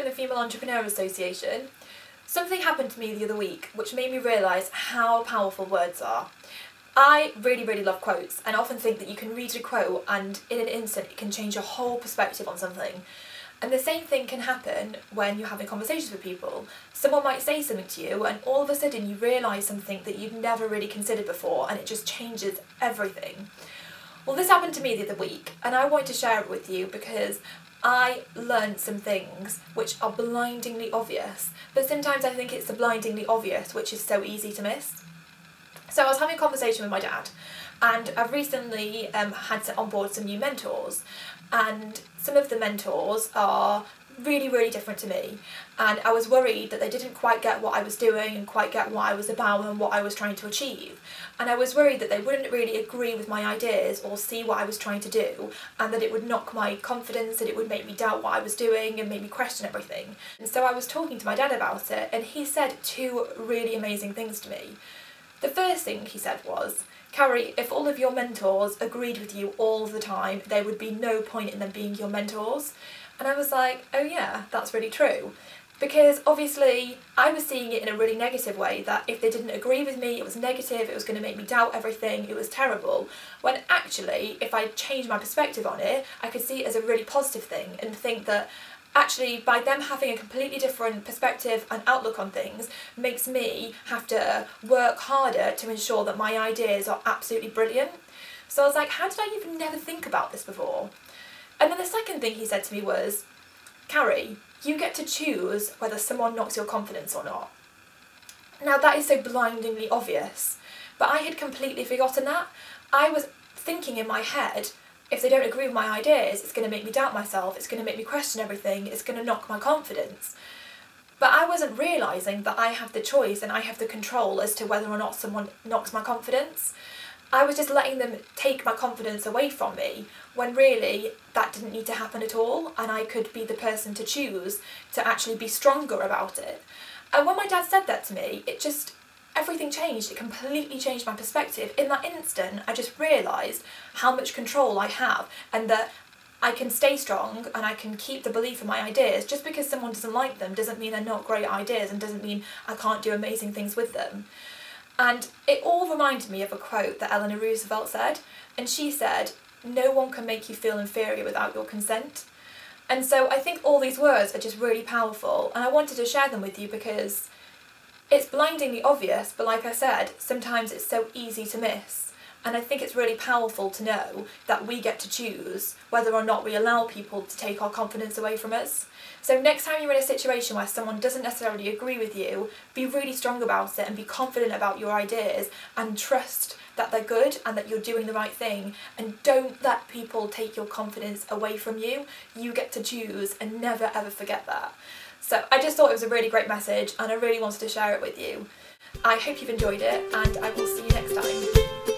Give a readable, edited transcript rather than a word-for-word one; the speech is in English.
the Female Entrepreneur Association. Something happened to me the other week which made me realise how powerful words are. I really love quotes and often think that you can read a quote and in an instant it can change your whole perspective on something. And the same thing can happen when you're having conversations with people. Someone might say something to you and all of a sudden you realise something that you'd never really considered before and it just changes everything. Well, this happened to me the other week and I wanted to share it with you because I learned some things which are blindingly obvious, but sometimes I think it's the blindingly obvious which is so easy to miss. So I was having a conversation with my dad and I've recently had on board some new mentors, and some of the mentors are really different to me, and I was worried that they didn't quite get what I was doing and quite get what I was about and what I was trying to achieve, and I was worried that they wouldn't really agree with my ideas or see what I was trying to do, and that it would knock my confidence, that it would make me doubt what I was doing and make me question everything. And so I was talking to my dad about it and he said two really amazing things to me. The first thing he said was, "Carrie, if all of your mentors agreed with you all the time, there would be no point in them being your mentors." And I was like, oh yeah, that's really true. Because obviously I was seeing it in a really negative way, that if they didn't agree with me, it was negative, it was going to make me doubt everything, it was terrible. When actually, if I changed my perspective on it, I could see it as a really positive thing and think that actually by them having a completely different perspective and outlook on things makes me have to work harder to ensure that my ideas are absolutely brilliant. So I was like, how did I even never think about this before? And then the second thing he said to me was, "Carrie, you get to choose whether someone knocks your confidence or not." Now that is so blindingly obvious, but I had completely forgotten that. I was thinking in my head, if they don't agree with my ideas, it's going to make me doubt myself, it's going to make me question everything, it's going to knock my confidence. But I wasn't realising that I have the choice and I have the control as to whether or not someone knocks my confidence. I was just letting them take my confidence away from me, when really that didn't need to happen at all, and I could be the person to choose to actually be stronger about it. And when my dad said that to me, everything changed. It completely changed my perspective. In that instant, I just realised how much control I have and that I can stay strong and I can keep the belief in my ideas. Just because someone doesn't like them doesn't mean they're not great ideas and doesn't mean I can't do amazing things with them. And it all reminded me of a quote that Eleanor Roosevelt said, and she said, "No one can make you feel inferior without your consent." And so I think all these words are just really powerful, and I wanted to share them with you because it's blindingly obvious, but like I said, sometimes it's so easy to miss. And I think it's really powerful to know that we get to choose whether or not we allow people to take our confidence away from us. So next time you're in a situation where someone doesn't necessarily agree with you, be really strong about it and be confident about your ideas and trust that they're good and that you're doing the right thing, and don't let people take your confidence away from you. You get to choose and never ever forget that. So I just thought it was a really great message and I really wanted to share it with you. I hope you've enjoyed it and I will see you next time.